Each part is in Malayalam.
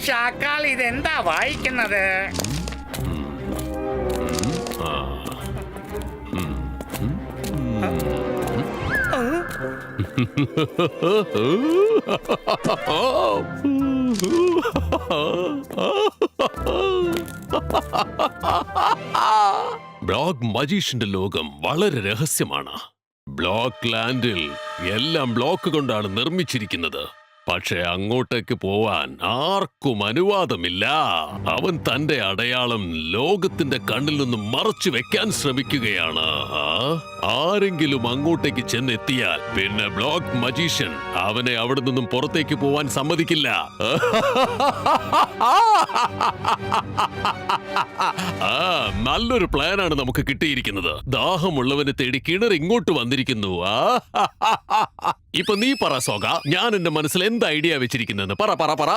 ഷാക്കാൾ ഇതെന്താ വായിക്കുന്നത്? ബ്ലോക്ക് മജീഷ്യന്റെ ലോകം വളരെ രഹസ്യമാണ്. ബ്ലോക്ക് ലാൻഡിൽ എല്ലാം ബ്ലോക്ക് കൊണ്ടാണ് നിർമ്മിച്ചിരിക്കുന്നത്. പക്ഷെ അങ്ങോട്ടേക്ക് പോവാൻ ആർക്കും അനുവാദമില്ല. അവൻ തന്റെ അടയാളം ലോകത്തിന്റെ കണ്ണിൽ നിന്നും മറച്ചു വെക്കാൻ ശ്രമിക്കുകയാണ്. ആരെങ്കിലും അങ്ങോട്ടേക്ക് ചെന്നെത്തിയാൽ പിന്നെ ബ്ലോക്ക് മജീഷ്യൻ അവനെ അവിടെ നിന്നും പുറത്തേക്ക് പോവാൻ സമ്മതിക്കില്ല. നല്ലൊരു പ്ലാനാണ് നമുക്ക് കിട്ടിയിരിക്കുന്നത്. ദാഹമുള്ളവനെ തേടി കിണർ ഇങ്ങോട്ട് വന്നിരിക്കുന്നു. ഇപ്പൊ നീ പറ സോഗ, ഞാൻ എന്റെ മനസ്സിൽ എന്ത് ഐഡിയ വെച്ചിരിക്കുന്നെന്ന് പറ പറ പറ.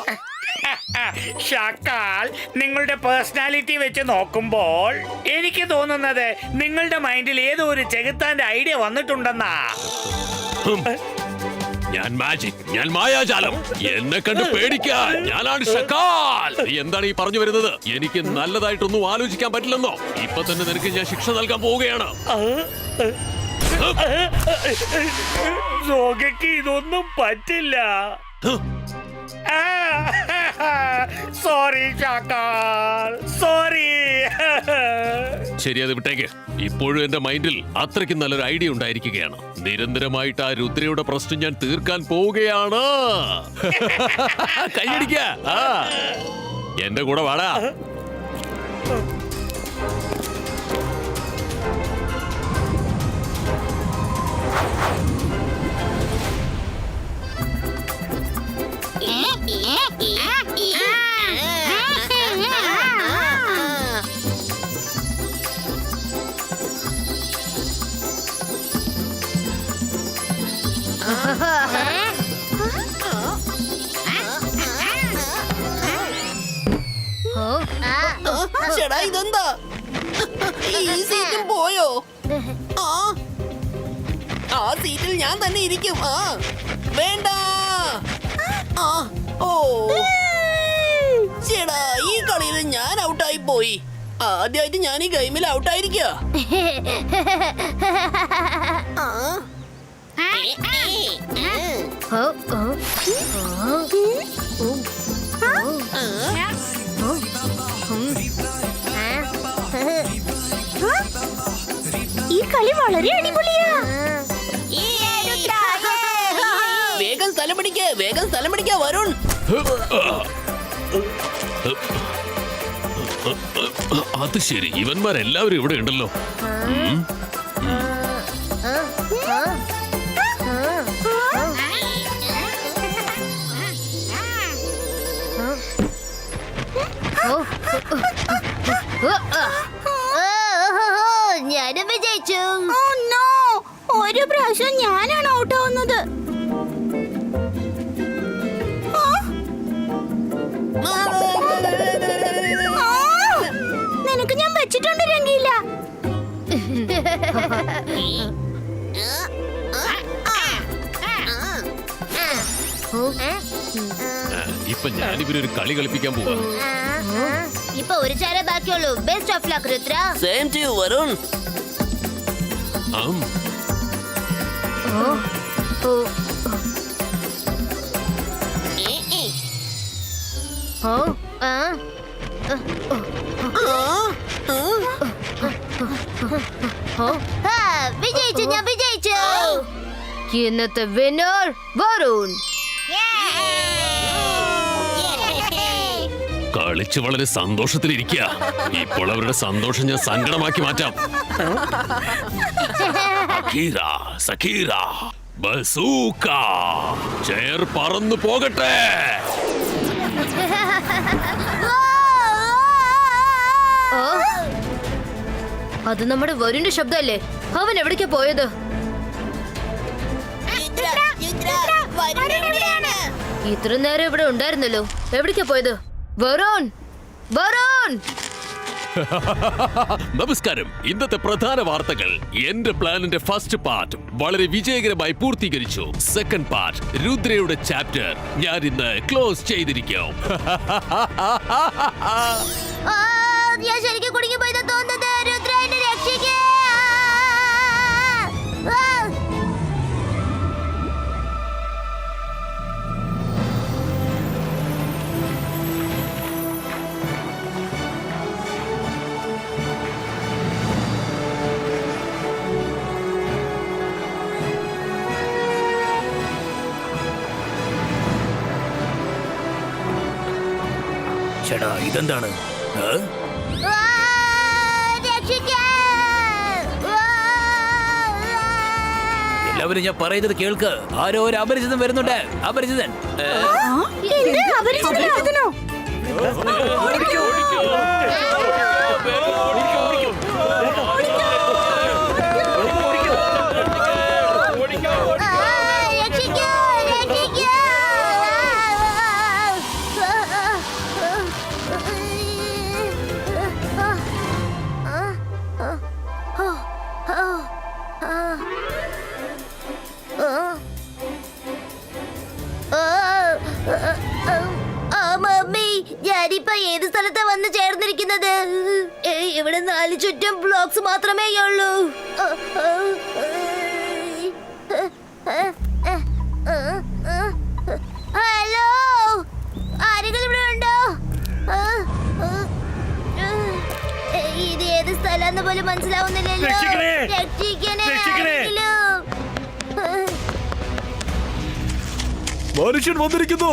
ഷാക്കാൾ, നിങ്ങളുടെ പേഴ്സണാലിറ്റി വെച്ച് നോക്കുമ്പോൾ എനിക്ക് തോന്നുന്നത് നിങ്ങളുടെ മൈൻഡിൽ ഏതോ ഒരു ചെകുത്താന്റെ ഐഡിയ വന്നിട്ടുണ്ടെന്നാ. ഞാൻ മാജിക്, ഞാൻ മായാജാലം. എന്നെ കണ്ട് പേടിക്കാൻ ഞാനാണ് ഷക്കാൽ. നീ എന്താണ് ഈ പറഞ്ഞു വരുന്നത്? എനിക്ക് നല്ലതായിട്ടൊന്നും ആലോചിക്കാൻ പറ്റില്ലെന്നോ? ഇപ്പൊ തന്നെ നിനക്ക് ഞാൻ ശിക്ഷ നൽകാൻ പോവുകയാണ്. സോഗയ്ക്ക് ഇതൊന്നും പറ്റില്ല. Sorry Shakal, sorry. ശരി, അത് വിട്ടേക്ക്. ഇപ്പോഴും എന്റെ മൈൻഡിൽ അത്രയ്ക്ക് നല്ലൊരു ഐഡിയ ഉണ്ടായിരിക്കുകയാണ്. നിരന്തരമായിട്ട് ആ രുദ്രയുടെ പ്രശ്നം ഞാൻ തീർക്കാൻ പോവുകയാണ്. കൈയടിക്ക, എന്റെ കൂടെ വാടാ. ചേടാ, ഇതെന്താ? ഈ സീറ്റും പോയോ? ആ സീറ്റിൽ ഞാൻ തന്നെ ഇരിക്കും. വേണ്ട. ഓ ചേടാ, ഈ കളിയിൽ ഞാൻ ഔട്ടായി പോയി. ആദ്യമായിട്ട് ഞാൻ ഈ ഗെയിമിൽ ഔട്ടായിരിക്കുക. ഈ കളി വളരെ അടിപൊളിയാ. വേഗം സ്ഥലം പിടിക്ക, വേഗം സ്ഥലം പിടിക്ക വരുൺ. അത് ശരി, ഇവന്മാരെല്ലാവരും ഇവിടെ ഉണ്ടല്ലോ. ഞാനും വിജയിച്ചു. ഒരു പ്രാവശ്യം ഞാനാണ് ഔട്ടാവുന്നത്. നിനക്ക് ഞാൻ വെച്ചിട്ടുണ്ട് രംഗീല. ഇപ്പൊ ഞാനിവരൊരു കളി കളിപ്പിക്കാൻ പോവാ. ഇപ്പൊ ഒരു ചാര ബാക്കിയുള്ളൂ. Best of luck Rudra. Same to you Varun. വിജയിച്ചു, ഞാൻ വിജയിച്ചു. ഇന്നത്തെ വിന്നർ വരുൺ. കളിച്ച് വളരെ സന്തോഷത്തിലിരിക്കുക. ഇപ്പോൾ അവരുടെ സന്തോഷം ഞാൻ സങ്കടമാക്കി മാറ്റാം. സഖീറ, സഖീറ, ബസൂക്ക, ചെയർ പറന്നു പോകട്ടെ. അത് നമ്മുടെ വരുണിന്റെ ശബ്ദമല്ലേ? അവൻ എവിടേക്കാ പോയത്? ഇത്ര നേരം ഇവിടെ ഉണ്ടായിരുന്നല്ലോ. എവിടേക്കാ പോയത്? വരുൺ, വരുൺ. നമസ്കാരം. ഇന്നത്തെ പ്രധാന വാർത്തകൾ. എന്റെ പ്ലാനിന്റെ ഫസ്റ്റ് പാർട്ട് വളരെ വിജയകരമായി പൂർത്തീകരിച്ചു. സെക്കൻഡ് പാർട്ട് രുദ്രയുടെ ചാപ്റ്റർ ഞാൻ ഇന്ന് ക്ലോസ് ചെയ്തിരിക്കും. ഞാൻ ശരിക്കും കുടുങ്ങി പോയത് തോന്നുന്നത്. രുദ്ര എന്നെ രക്ഷിക്കേ. ചേട്ടാ ഇതെന്താണ്? എല്ലാവരും ഞാൻ പറയുന്നത് കേൾക്ക്. ആരോ ഒരു അപരിചിതൻ വരുന്നുണ്ട്. അപരിചിതൻ. ഞാനിപ്പോ ഏത് സ്ഥലത്താ വന്ന് ചേർന്നിരിക്കുന്നത്? ഇവിടെ 4 ചുറ്റും ബ്ലോക്സ് മാത്രമേ ഉള്ളൂ. ഹലോ, ആരെങ്കിലും ഇവിടെ ഉണ്ടോ? ഇത് ഏത് സ്ഥലം പോലും മനസ്സിലാവുന്നില്ലല്ലോ. രക്ഷിക്കണേ ആരെങ്കിലും. മനുഷ്യൻ വന്നിരിക്കുന്നു.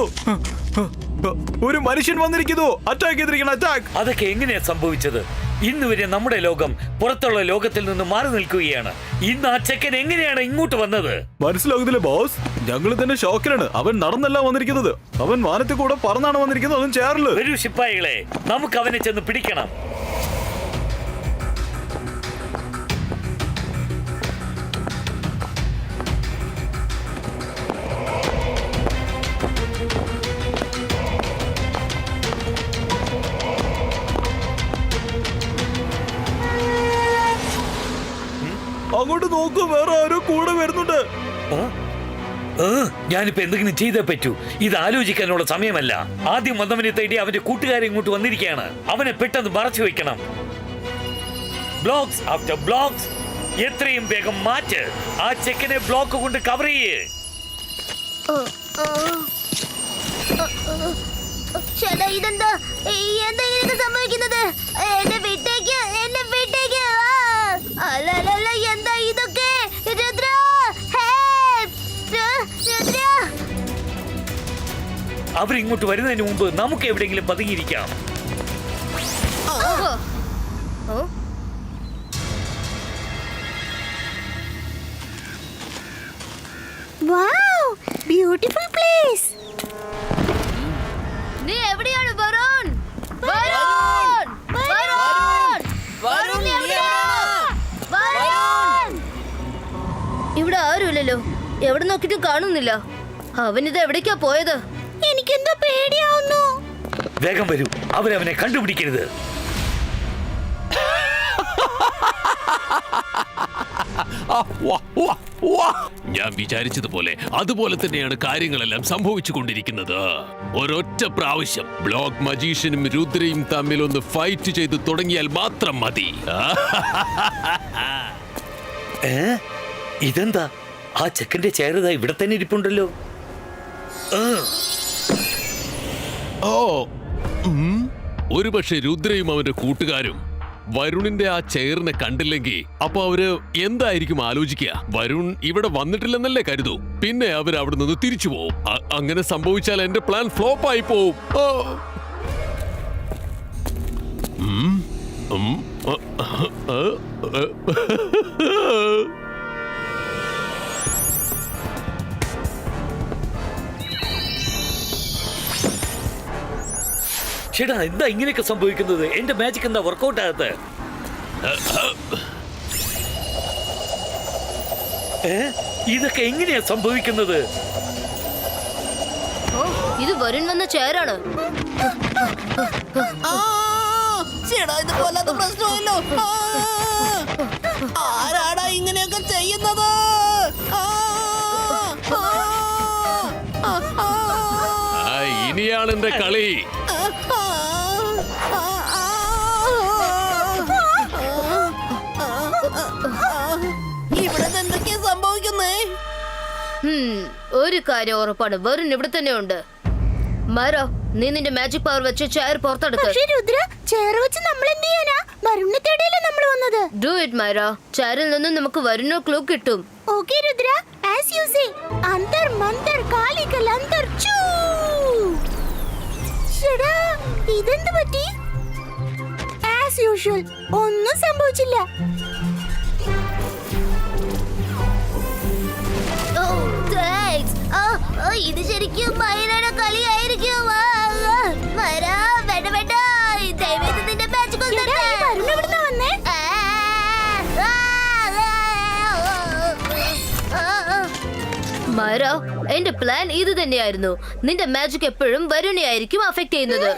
ഒരു മനുഷ്യൻ വന്നിരിക്കുന്നു. അറ്റാക്ക് ചെയ്തിരിക്കണം. അറ്റാക്ക്. അതൊക്കെ എങ്ങനെയാ സംഭവിച്ചത്? ഇന്ന് വരെ നമ്മുടെ ലോകം പുറത്തുള്ള ലോകത്തിൽ നിന്ന് മാറി നിൽക്കുകയാണ്. ഇന്ന് ആ ചെക്കൻ എങ്ങനെയാണ് ഇങ്ങോട്ട് വന്നത്? മനസ്സിലാകുന്നില്ല ബോസ്. ഞങ്ങൾ തന്നെ ഷോക്കിലാണ്. അവൻ നടന്നല്ല വന്നിരിക്കുന്നത്. അവൻ വാനത്തിൽ കൂടെ പറന്നാണ് വന്നിരിക്കുന്നത്. അതും ചേറില്. വരൂ ശിപ്പായികളെ, നമുക്ക് അവനെ ചെന്ന് പിടിക്കണം. അങ്ങോട്ട് നോക്കൂ, വേറെ ആരോ കൂടെ വരുന്നുണ്ട്. ഞാനിപ്പോ എന്തെങ്കിലും ചെയ്തേ പറ്റൂ. ഇത് ആലോചിക്കാനുള്ള സമയമല്ല. ആദ്യം വന്നവനെ തേടി അവന്റെ കൂട്ടുകാരെ ഇങ്ങോട്ട് വന്നിരിക്കുകയാണ്. അവനെ പെട്ടെന്ന് മറച്ചു വെക്കണം. Blocks after blocks. എത്രയും വേഗം മാറ്റ്. ആ ചെക്കനെ ബ്ലോക്ക് കൊണ്ട് കവർ ചെയ്യേ. ഇതെന്താ ഇങ്ങനെയൊക്കെ സംഭവിക്കുന്നത്? എന്നെ വിട്ടേക്ക്, എന്നെ വിട്ടേക്ക്. അല്ലല്ല, എന്താ ഇതൊക്കെ? രുദ്ര, രുദ്ര. അവരിങ്ങോട്ട് വരുന്നതിന് മുമ്പ് നമുക്ക് എവിടെയെങ്കിലും പതുങ്ങിയിരിക്കാം. വാവ്, ബ്യൂട്ടിഫുൾ പ്ലേസ്. നീ എവിടെയാണ് വരുൺ? വരുൺ, വരുൺ, വരുൺ ഇവിടെ ആരുമില്ലല്ലോ. എവിടെ നോക്കിട്ടും കാണുന്നില്ല. അവനിത് എവിടേക്കാ പോയത്? എനിക്കെന്താ പേടിയാവുന്നു. വേഗം വരൂ, അവരവനെ കണ്ടുപിടിക്കരുത്. ഞാൻ വിചാരിച്ചതുപോലെ അതുപോലെ തന്നെയാണ് കാര്യങ്ങളെല്ലാം സംഭവിച്ചു കൊണ്ടിരിക്കുന്നത്. ഒരൊറ്റ പ്രാവശ്യം ബ്ലോക്ക് മജീഷ്യനും രുദ്രയും തമ്മിൽ ഒന്ന് ഫൈറ്റ് ചെയ്ത് തുടങ്ങിയാൽ മാത്രം മതി. ഇതെന്താ? ആ ചെക്കന്റെ ചേരത ഇവിടെ തന്നെ ഇരിപ്പുണ്ടല്ലോ. ഒരുപക്ഷെ രുദ്രയും അവന്റെ കൂട്ടുകാരും വരുണിന്റെ ആ ചെയറിനെ കണ്ടില്ലെങ്കിൽ അപ്പൊ അവര് എന്തായിരിക്കും ആലോചിക്കുക? വരുൺ ഇവിടെ വന്നിട്ടില്ലെന്നല്ലേ കരുതൂ. പിന്നെ അവർ അവിടെ നിന്ന് തിരിച്ചു പോവും. അങ്ങനെ സംഭവിച്ചാൽ എന്റെ പ്ലാൻ ഫ്ലോപ്പ് ആയി പോവും. ചേട്ടാ, എന്താ ഇങ്ങനെയൊക്കെ സംഭവിക്കുന്നത്? എന്റെ മാജിക് എന്താ വർക്കൗട്ട് ആകത്ത്? ഇതൊക്കെ എങ്ങനെയാ സംഭവിക്കുന്നത്? ഇത് വരുൺ വന്ന ചെയറാണ്. ചേടാ ഇത് വല്ലാത്ത പ്രശ്നമല്ലോ. ആരാടാ ഇങ്ങനെയൊക്കെ ചെയ്യുന്നത്? ഇനിയാണ് എന്റെ കളി. ഇവിടെ എന്തൊക്കെയാ സംഭവിക്കുന്നേ? ഒരു കാര്യം ഉറപ്പാണ്, വരുൺ ഇവിടെ തന്നെ ഉണ്ട്. മാരോ, നീ നിന്റെ മാജിക് പവർ വെച്ച് ചെയർ പുറത്തെടുക്ക്. രുദ്ര, ചെയർ വെച്ച് നമ്മൾ എന്ത് ചെയ്യാനാ? വരുണിനെ തേടിയല്ലേ നമ്മൾ വന്നത്. Do it Maro. ചെയറിൽ നിന്നും നമുക്ക് വരുണോ ക്ലൂ കിട്ടും. Okay Rudra, as you say. അന്തർ മന്തർ കാലികൽ അന്തർ ചൂ. ഷടാ, ഇതെന്ത് പറ്റി? ആസ് യൂഷ്വൽ, ഒന്നും സംഭവിച്ചില്ല. ഇത് ശരിക്കും മൈരയുടെ കളിയായിരിക്കും. നിന്റെ മാജിക് മാരോ, എന്റെ പ്ലാൻ ഇത് തന്നെയായിരുന്നു. നിന്റെ മാജിക് എപ്പോഴും വരുണിയായിരിക്കും അഫക്ട് ചെയ്യുന്നത്.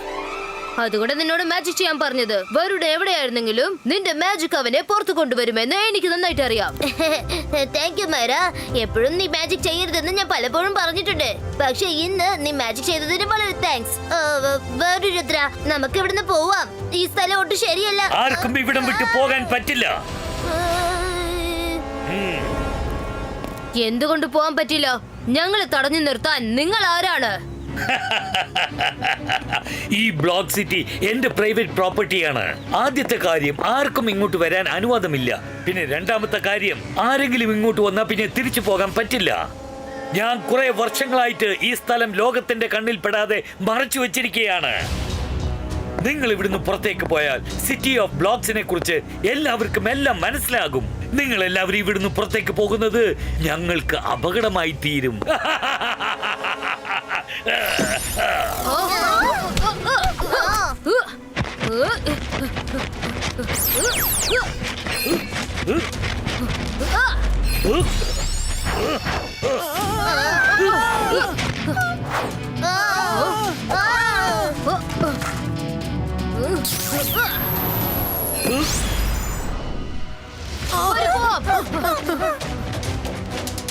അതുകൊണ്ട് നിന്നോട് മാജിക് ചെയ്യാൻ പറഞ്ഞത്. വരുൺ എവിടെയായിരുന്നെങ്കിലും നിന്റെ മാജിക് അവനെ പുറത്തു കൊണ്ടുവരുമെന്ന് എനിക്ക് നന്നായിട്ട് അറിയാം. താങ്ക് യു മാര. എപ്പോഴും നീ മാജിക് ചെയ്യരുതെന്ന് ഞാൻ പലപ്പോഴും പറഞ്ഞിട്ടുണ്ട്. പക്ഷെ ഇന്ന് നീ മാജിക് ചെയ്തതിന് വളരെ താങ്ക്സ്. രുദ്ര, നമുക്ക് ഇവിടുന്ന് പോവാം. ഈ സ്ഥലം ഒട്ടും ശരിയല്ല. ആർക്കും ഇവിടം വിട്ടു പോകാൻ പറ്റില്ല. എന്തുകൊണ്ട് പോവാൻ പറ്റില്ല? ഞങ്ങളെ തടഞ്ഞു നിർത്താൻ നിങ്ങൾ ആരാണ്? ഈ ബ്ലോക്ക് സിറ്റി എന്റെ പ്രൈവറ്റ് പ്രോപ്പർട്ടിയാണ്. ആദ്യത്തെ കാര്യം, ആർക്കും ഇങ്ങോട്ട് വരാൻ അനുവാദമില്ല. പിന്നെ രണ്ടാമത്തെ കാര്യം, ആരെങ്കിലും ഇങ്ങോട്ട് വന്നാൽ പിന്നെ തിരിച്ചു പോകാൻ പറ്റില്ല. ഞാൻ കുറെ വർഷങ്ങളായിട്ട് ഈ സ്ഥലം ലോകത്തിന്റെ കണ്ണിൽ പെടാതെ മറച്ചു വെച്ചിരിക്കുകയാണ്. നിങ്ങൾ ഇവിടുന്ന് പുറത്തേക്ക് പോയാൽ സിറ്റി ഓഫ് ബ്ലോക്സിനെ കുറിച്ച് എല്ലാവർക്കും എല്ലാം മനസ്സിലാകും. നിങ്ങൾ എല്ലാവരും ഇവിടുന്ന് പുറത്തേക്ക് പോകുന്നത് ഞങ്ങൾക്ക് അപകടമായി തീരും.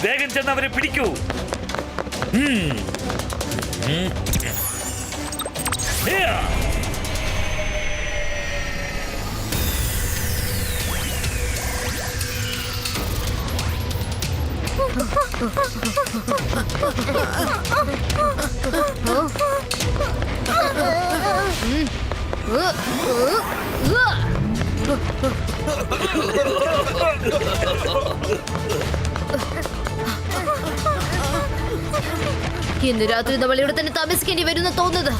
വേഗം ചെന്ന് അവരെ പിടിക്കൂ. ഇന്ന് രാത്രി നമ്മൾ ഇവിടെ തന്നെ താമസിക്കേണ്ടി വരുന്ന തോന്നുന്നത്.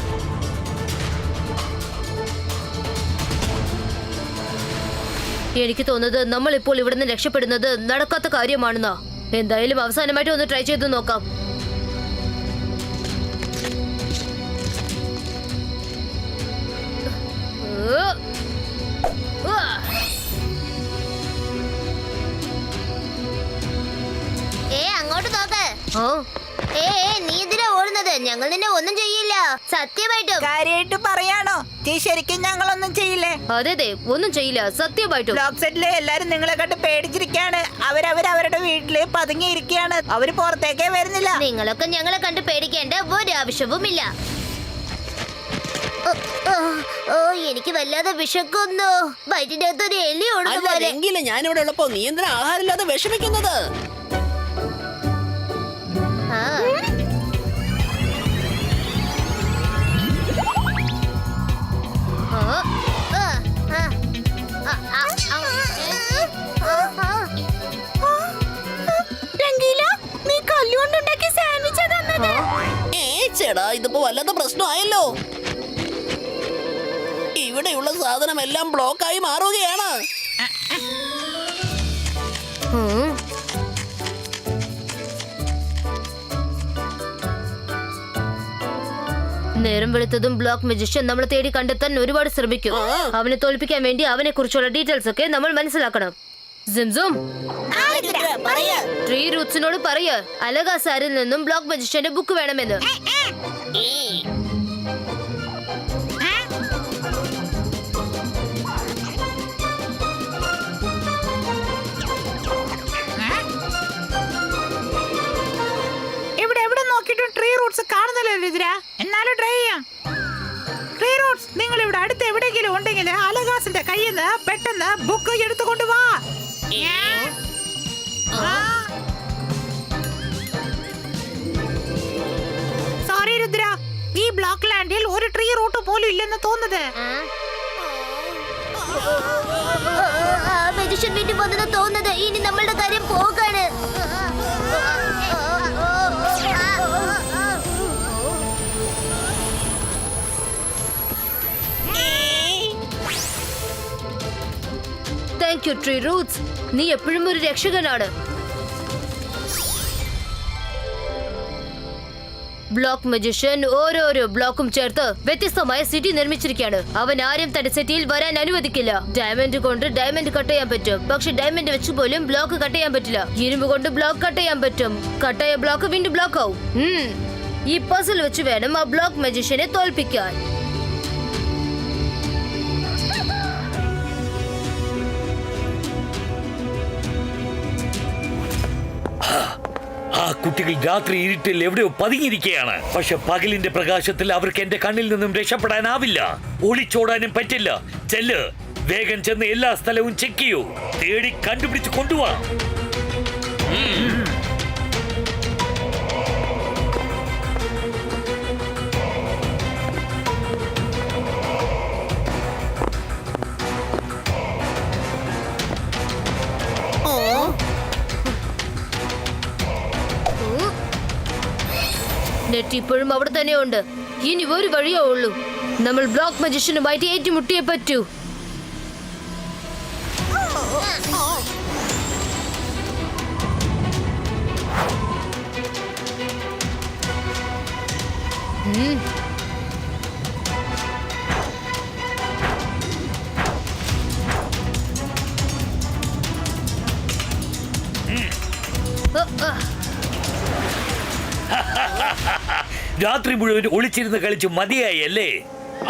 എനിക്ക് തോന്നുന്നത് നമ്മൾ ഇപ്പോൾ ഇവിടെ നിന്ന് രക്ഷപ്പെടുന്നത് നടക്കാത്ത കാര്യമാണെന്നാ. എന്തായാലും അവസാനമായിട്ട് ഒന്ന് ട്രൈ ചെയ്ത് നോക്കാം. അങ്ങോട്ട് നോക്ക്. നീ എന്തിനാ ഓടുന്നത്? ഞങ്ങൾ നിന്നെ ഒന്നും ചെയ്യില്ല, സത്യമായിട്ടും. കാര്യമായിട്ട് പറയാണോ? ശരിക്കും ഞങ്ങളൊന്നും ചെയ്യില്ലേ? അതെ, ഒന്നും ചെയ്യില്ല, സത്യമായിട്ടും. ബ്ലോക്ക് സെറ്റിലെ എല്ലാരും നിങ്ങളെ കണ്ട് പേടിച്ചിരിക്കാണ്. അവരവരുടെ വീട്ടില് പതുങ്ങിയിരിക്കുകയാണ്. അവര് പുറത്തേക്കേ വരുന്നില്ല. നിങ്ങളൊക്കെ ഞങ്ങളെ കണ്ട് പേടിക്കേണ്ട ഒരു ആവശ്യവുമില്ല. എനിക്ക് വല്ലാതെ വിശക്കുന്നു. വയറ്റിന്റെ അകത്ത് ഒരു എലി ഓടുന്ന പോലെ. ഞാനിവിടെ ഉള്ളപ്പോ നീ എന്തിനാ ആഹാരമില്ലാതെ വിഷമിക്കുന്നത്? ചേടാ, ഇതിപ്പോ വല്ലാത്ത പ്രശ്നമായല്ലോ. ഇവിടെയുള്ള സാധനം എല്ലാം ബ്ലോക്കായി മാറുകയാണ്. നേരം വെളുത്തതും ബ്ലോക്ക് മജിഷ്യൻ നമ്മളെ തേടി കണ്ടെത്താൻ ഒരുപാട് ശ്രമിക്കും. അവനെ തോൽപ്പിക്കാൻ വേണ്ടി അവനെ കുറിച്ചുള്ള ഡീറ്റെയിൽസ് ഒക്കെ നമ്മൾ മനസ്സിലാക്കണം. സിംസും ട്രീ റൂട്ട്സിനോട് പറയ അലഗാസാരിൽ നിന്നും ബ്ലോക്ക് മജിഷ്യന്റെ ബുക്ക് വേണമെന്ന്. ഉണ്ടെങ്കിൽ അലകാസിന്റെ കയ്യിൽ നിന്ന് പെട്ടെന്ന് ബുക്ക് എടുത്തുകൊണ്ട് വാ. സോറി രുദ്ര, ഈ ബ്ലോക്ക് ലാൻഡിൽ ഒരു ട്രീ റൂട്ട് പോലും ഇല്ലെന്ന് തോന്നുന്നത്. മെജിഷ്യൻ വീട്ടിൽ വന്നത് തോന്നുന്നത് ഇനി നമ്മളുടെ കാര്യം പോകാണ്. താങ്ക് യു ട്രീ റൂട്ട്സ്, നീ എപ്പോഴും ഒരു രക്ഷകനാണ്. ബ്ലോക്ക് മജിഷ്യൻ ഓരോരോ ബ്ലോക്കും ചേർത്ത് വ്യത്യസ്തമായ സിറ്റി നിർമ്മിച്ചിരിക്കുകയാണ്. അവൻ ആരും തന്റെ സിറ്റിയിൽ വരാൻ അനുവദിക്കില്ല. ഡയമണ്ട് കൊണ്ട് ഡയമണ്ട് കട്ട് ചെയ്യാൻ പറ്റും, പക്ഷെ ഡയമണ്ട് വെച്ച് പോലും ബ്ലോക്ക് കട്ട് ചെയ്യാൻ പറ്റില്ല. ഇരുമ്പ് കൊണ്ട് ബ്ലോക്ക് കട്ട് ചെയ്യാൻ പറ്റും, കട്ടായ ബ്ലോക്ക് വീണ്ടും ബ്ലോക്ക് ആവും. ഈ പസിൽ വെച്ച് വേണം ആ ബ്ലോക്ക് മജിഷ്യനെ തോൽപ്പിക്കാൻ. ആ കുട്ടികൾ രാത്രി ഇരുട്ടിൽ എവിടെയോ പതുങ്ങിയിരിക്കുകയാണ്. പക്ഷെ പകലിന്റെ പ്രകാശത്തിൽ അവർക്ക് എന്റെ കണ്ണിൽ നിന്നും രക്ഷപ്പെടാനാവില്ല. ഒളിച്ചോടാനും പറ്റില്ല. ചെല്ല്, വേഗം ചെന്ന് എല്ലാ സ്ഥലവും ചെക്ക് ചെയ്യൂ. തേടി കണ്ടുപിടിച്ച് കൊണ്ടുപോവാ. നെറ്റ് ഇപ്പോഴും അവിടെ തന്നെ ഉണ്ട്. ഇനി ഒരു വഴിയേ ഉള്ളൂ. നമ്മൾ ബ്ലോക്ക് മജിഷ്യനുമായിട്ട് ഏറ്റുമുട്ടിയേ പറ്റൂ. രാത്രി മുഴുവൻ ഒളിച്ചിരുന്ന് കളിച്ച് മതിയായി അല്ലേ?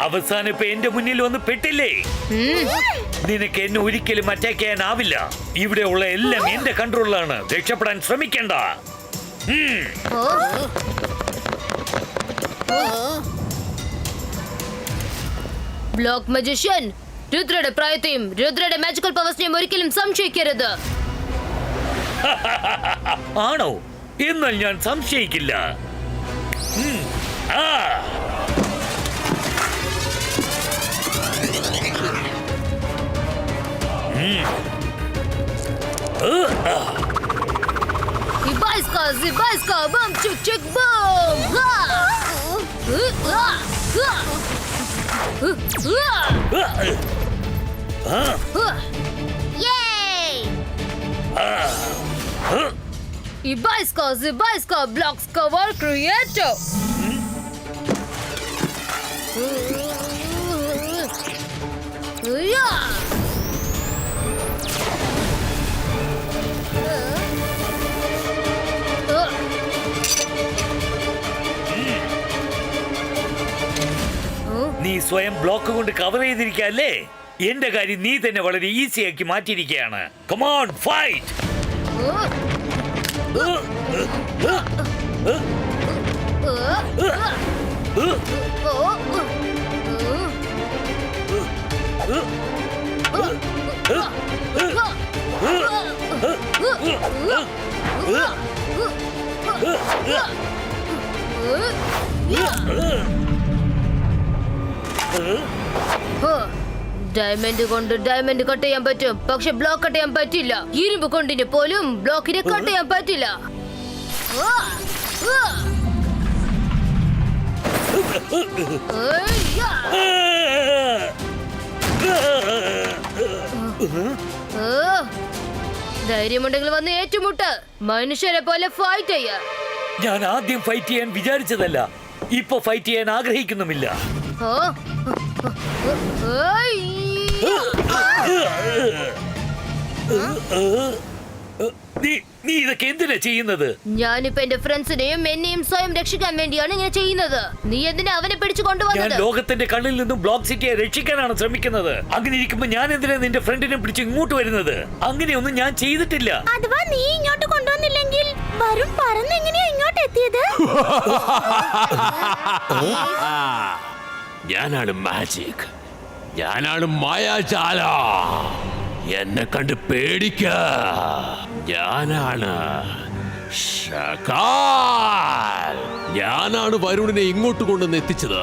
അവസാനം ഇപ്പൊ എന്റെ മുന്നിൽ വന്ന് പെട്ടില്ലേ? നിനക്ക് എന്നെ ഒരിക്കലും അറ്റാക്ക് ചെയ്യാനാവില്ല. ഇവിടെ ഉള്ള എല്ലാം എന്റെ കൺട്രോളിലാണ്. രക്ഷപ്പെടാൻ ശ്രമിക്കണ്ട. ബ്ലോക്ക് മജിഷ്യൻ, രുദ്രയുടെ പ്രായത്തെയും രുദ്രയുടെ മാജിക്കൽ പവേഴ്സിനെയും ഒരിക്കലും സംശയിക്കരുത്. ആണോ? എന്നാൽ ഞാൻ സംശയിക്കില്ല. Zibajska, bum, chik, chik, boom! Yay! Zibajska, blocks cover creator! നീ സ്വയം ബ്ലോക്ക് കൊണ്ട് കവർ ചെയ്തിരിക്കല്ലേ? എന്റെ കാര്യം നീ തന്നെ വളരെ ഈസി ആക്കി മാറ്റിയിരിക്കുകയാണ്. Come on, fight! ഡയമണ്ട് കൊണ്ട് ഡയമണ്ട് കട്ട് ചെയ്യാൻ പറ്റും, പക്ഷെ ബ്ലോക്ക് കട്ട് ചെയ്യാൻ പറ്റില്ല. ഇരുമ്പ് കൊണ്ടിന് പോലും ബ്ലോക്കിനെ കട്ട് ചെയ്യാൻ പറ്റില്ല. ധൈര്യമുണ്ടെങ്കിൽ വന്ന് ഏറ്റുമുട്ട്. മനുഷ്യരെ പോലെ ഫൈറ്റ് ചെയ്യ. ഞാൻ ആദ്യം ഫൈറ്റ് ചെയ്യാൻ വിചാരിച്ചതല്ല, ഇപ്പൊ ഫൈറ്റ് ചെയ്യാൻ ആഗ്രഹിക്കുന്നുമില്ല. നീ ഇതൊക്കെ എന്തിനാ ചെയ്യുന്നത്? ഞാനിപ്പോ എന്റെ ഫ്രണ്ട്സിനെയും എന്നെയും സ്വയം രക്ഷിക്കാൻ വേണ്ടിയാണ് ഇങ്ങനെ ചെയ്യുന്നത്. നീ എന്തിനാ അവനെ പിടിച്ചു ഞാൻ കൊണ്ടുവന്നത്? ലോകത്തിന്റെ കണ്ണിൽ നിന്നും ബ്ലോക്ക് സിറ്റിയെ രക്ഷിക്കാനാണ് ശ്രമിക്കുന്നത്. അങ്ങനെ ഇരിക്കുമ്പോ ഞാൻ എന്തിനാ നിന്റെ ഫ്രണ്ടിനെ പിടിച്ച് ഇങ്ങോട്ട് വരുന്നത്? അങ്ങനെയൊന്നും ഞാൻ ചെയ്തിട്ടില്ല. അഥവാ നീ ഇങ്ങോട്ട് കൊണ്ടുവന്നില്ലെങ്കിൽ വരും പറന്ന് എങ്ങനെയാ ഇങ്ങോട്ട് എത്തിയത്? ഞാനാണ് മാജിക്. ഞാനാണ് മായാജാല. എന്നെ കണ്ട് പേടിക്ക. ഞാനാണ് ഷകാൽ. ഞാനാണ് വരുണിനെ ഇങ്ങോട്ട് കൊണ്ടുവന്ന് എത്തിച്ചത്.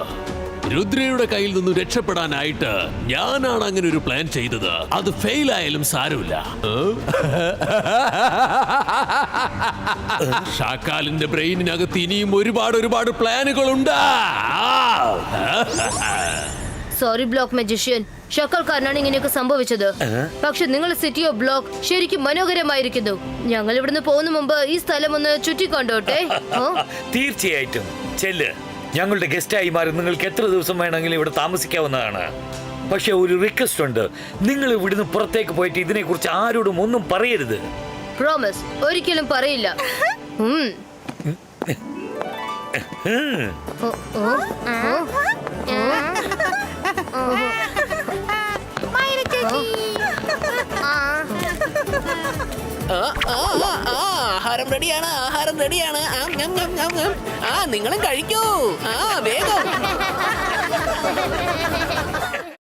രുദ്രയുടെ കയ്യിൽ നിന്ന് രക്ഷപ്പെടാനായിട്ട് ഞാനാണ് അങ്ങനെ ഒരു പ്ലാൻ ചെയ്തത്. അത് ഫെയിൽ ആയാലും സാരമില്ല. ഷാക്കാലിന്റെ ബ്രെയിനിനകത്ത് ഇനിയും ഒരുപാട് പ്ലാനുകളുണ്ട്. സോറി ബ്ലോക്ക് മജീഷ്യൻ, ഷക്കൽ കാരനാണ് ഇങ്ങനെയൊക്കെ സംഭവിച്ചത്. പക്ഷെ നിങ്ങളുടെ സിറ്റി ഓഫ് ബ്ലോക്ക് ശരിക്കും മനോഹരമായിരിക്കുന്നു. ഞങ്ങൾ ഇവിടുന്ന് പോകുന്ന മുമ്പ് ഈ സ്ഥലം ഒന്ന് ചുറ്റിക്കൊണ്ടോട്ടെ. തീർച്ചയായിട്ടും ചെല്ല്. ഞങ്ങളുടെ ഗസ്റ്റായി മാറി നിങ്ങൾക്ക് എത്ര ദിവസം വേണമെങ്കിലും ഇവിടെ താമസിക്കാവുന്നതാണ്. പക്ഷെ ഒരു റിക്വസ്റ്റ് ഉണ്ട്, നിങ്ങൾ ഇവിടുന്ന് പുറത്തേക്ക് പോയിട്ട് ഇതിനെക്കുറിച്ച് ആരോടും ഒന്നും പറയരുത്. പ്രോമിസ്, ഒരിക്കലും പറയില്ല. ആഹാരം റെഡിയാണ്, ആഹാരം റെഡിയാണ്. നിങ്ങളും കഴിക്കൂ. വേഗം.